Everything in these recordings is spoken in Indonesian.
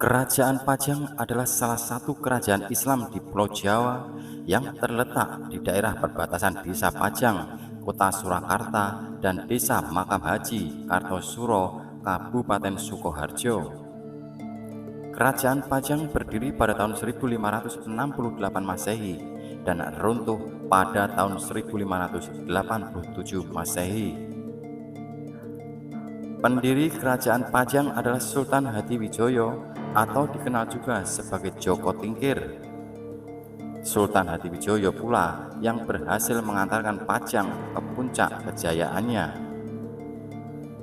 Kerajaan Pajang adalah salah satu kerajaan Islam di Pulau Jawa yang terletak di daerah perbatasan Desa Pajang, Kota Surakarta, dan Desa Makam Haji, Kartosuro, Kabupaten Sukoharjo. Kerajaan Pajang berdiri pada tahun 1568 Masehi dan runtuh pada tahun 1587 Masehi. Pendiri Kerajaan Pajang adalah Sultan Hadiwijoyo atau dikenal juga sebagai Joko Tingkir. Sultan Hadiwijoyo pula yang berhasil mengantarkan Pajang ke puncak kejayaannya.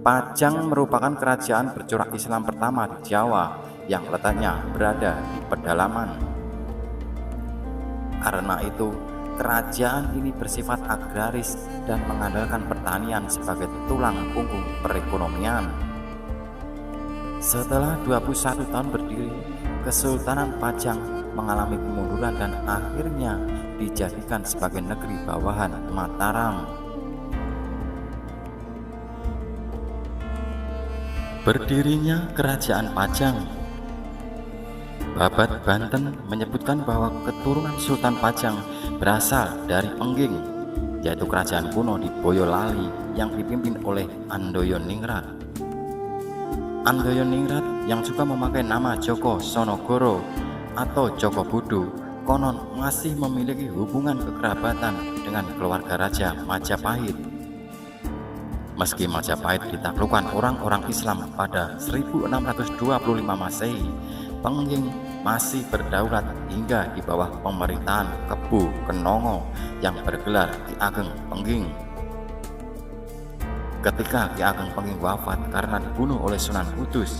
Pajang merupakan kerajaan bercorak Islam pertama di Jawa yang letaknya berada di pedalaman. Karena itu, kerajaan ini bersifat agraris dan mengandalkan pertanian sebagai tulang punggung perekonomian. Setelah 21 tahun berdiri, Kesultanan Pajang mengalami kemunduran dan akhirnya dijadikan sebagai negeri bawahan Mataram. Berdirinya Kerajaan Pajang. Babat Banten menyebutkan bahwa keturunan Sultan Pajang berasal dari Pengging, yaitu kerajaan kuno di Boyolali yang dipimpin oleh Andoyo-Ningrat. Andoyo-Ningrat yang juga memakai nama Joko Sonogoro atau Joko Budu konon masih memiliki hubungan kekerabatan dengan keluarga Raja Majapahit. Meski Majapahit ditaklukkan orang-orang Islam pada 1625 Masehi, Pengging masih berdaulat hingga di bawah pemerintahan Kebu Kenongo yang bergelar Ki Ageng Pengging. Ketika Ki Ageng Pengging wafat karena dibunuh oleh Sunan Kudus,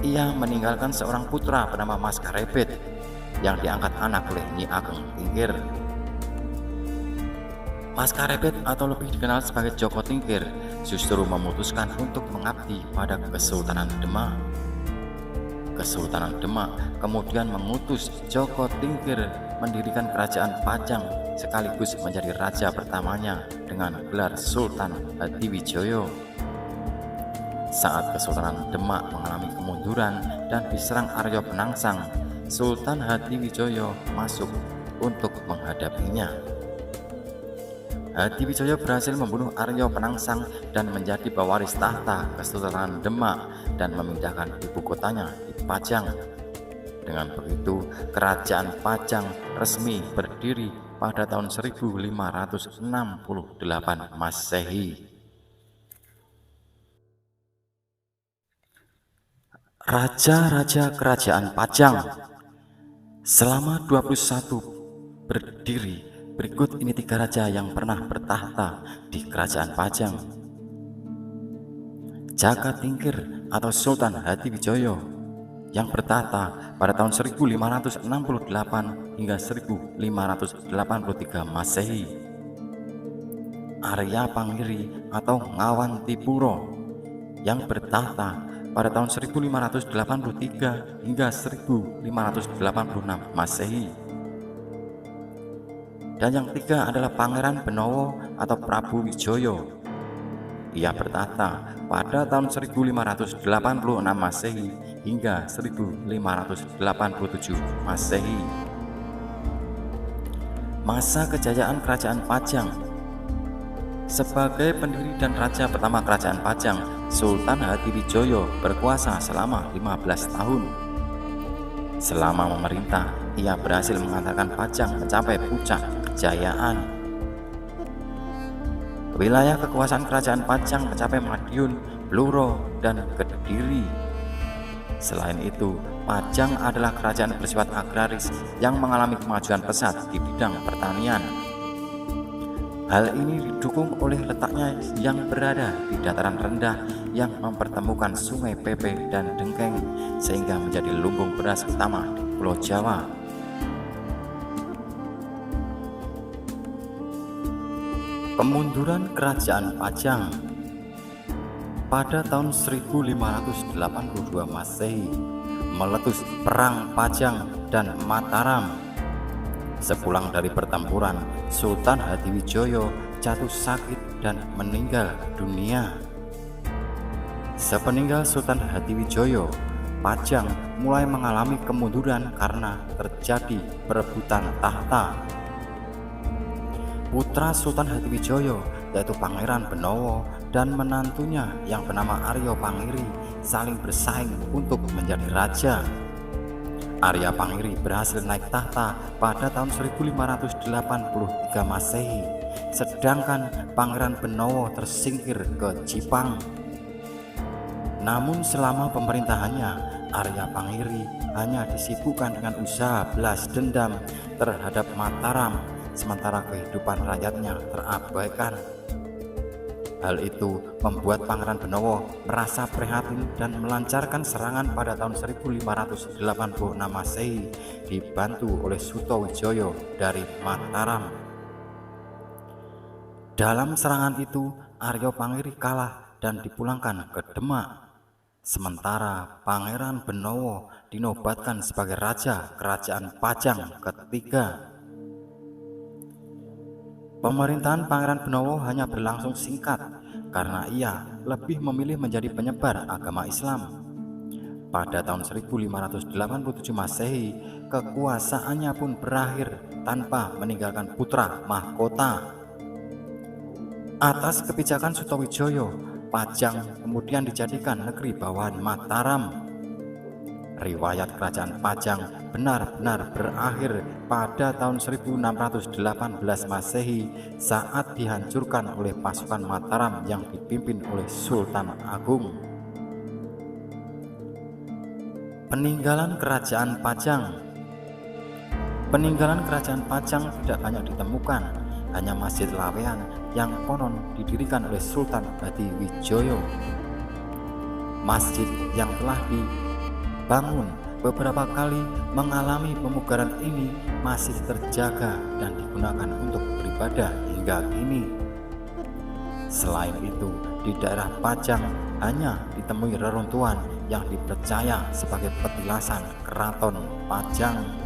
ia meninggalkan seorang putra bernama Mas Karebet yang diangkat anak oleh Nyi Ageng Tingkir. Mas Karebet atau lebih dikenal sebagai Joko Tingkir justru memutuskan untuk mengabdi pada Kesultanan Demak. Kesultanan Demak kemudian mengutus Joko Tingkir mendirikan Kerajaan Pajang sekaligus menjadi raja pertamanya dengan gelar Sultan Hadiwijoyo. Saat Kesultanan Demak mengalami kemunduran dan diserang Arya Penangsang, Sultan Hadiwijoyo masuk untuk menghadapinya. Hadiwijoyo berhasil membunuh Arya Penangsang dan menjadi pewaris tahta Kesultanan Demak dan memindahkan ibu kotanya di Pajang. Dengan begitu, Kerajaan Pajang resmi berdiri pada tahun 1568 Masehi. Raja-raja Kerajaan Pajang. Selama 21 berdiri, berikut ini 3 raja yang pernah bertahta di Kerajaan Pajang. Jaka Tingkir atau Sultan Hadiwijoyo yang bertahta pada tahun 1568 hingga 1583 Masehi. Arya Pangiri atau Ngawantipuro yang bertahta pada tahun 1583 hingga 1586 Masehi. Dan yang ketiga adalah Pangeran Benowo atau Prabu Wijoyo. Ia bertahta pada tahun 1586 Masehi hingga 1587 Masehi. Masa kejayaan Kerajaan Pajang. Sebagai pendiri dan raja pertama Kerajaan Pajang, Sultan Hadiwijoyo berkuasa selama 15 tahun. Selama memerintah, ia berhasil mengantarkan Pajang mencapai puncak kejayaan. Wilayah kekuasaan Kerajaan Pajang mencapai Madiun, Bluro, dan Kediri. Selain itu, Pajang adalah kerajaan bersifat agraris yang mengalami kemajuan pesat di bidang pertanian. Hal ini didukung oleh letaknya yang berada di dataran rendah yang mempertemukan Sungai Pepe dan Dengkeng sehingga menjadi lumbung beras utama di Pulau Jawa. Kemunduran Kerajaan Pajang. Pada tahun 1582 Masehi, meletus Perang Pajang dan Mataram. Sepulang dari pertempuran, Sultan Hadiwijoyo jatuh sakit dan meninggal dunia. Sepeninggal Sultan Hadiwijoyo, Pajang mulai mengalami kemunduran karena terjadi perebutan tahta. Putra Sultan Hatiwijoyo yaitu Pangeran Benowo dan menantunya yang bernama Arya Pangiri saling bersaing untuk menjadi raja. Arya Pangiri berhasil naik tahta pada tahun 1583 Masehi, sedangkan Pangeran Benowo tersingkir ke Jipang. Namun selama pemerintahannya, Arya Pangiri hanya disibukkan dengan usaha balas dendam terhadap Mataram, sementara kehidupan rakyatnya terabaikan. Hal itu membuat Pangeran Benowo merasa prihatin dan melancarkan serangan pada tahun 1586 Masehi dibantu oleh Sutawijoyo dari Mataram. Dalam serangan itu, Arya Pangiri kalah dan dipulangkan ke Demak. Sementara Pangeran Benowo dinobatkan sebagai Raja Kerajaan Pajang ketiga. Pemerintahan Pangeran Benowo hanya berlangsung singkat karena ia lebih memilih menjadi penyebar agama Islam. Pada tahun 1587 Masehi, kekuasaannya pun berakhir tanpa meninggalkan putra mahkota. Atas kebijakan Sutawijoyo, Pajang kemudian dijadikan negeri bawahan Mataram. Riwayat kerajaan Pajang benar-benar berakhir pada tahun 1618 Masehi saat dihancurkan oleh pasukan Mataram yang dipimpin oleh Sultan Agung. Peninggalan kerajaan Pajang. Peninggalan kerajaan Pajang tidak banyak ditemukan, hanya Masjid Lawean yang konon didirikan oleh Sultan Hatiwijoyo. Masjid yang telah dibangun beberapa kali mengalami pemugaran ini masih terjaga dan digunakan untuk beribadah hingga kini. Selain itu, di daerah Pajang hanya ditemui reruntuhan yang dipercaya sebagai petilasan Keraton Pajang.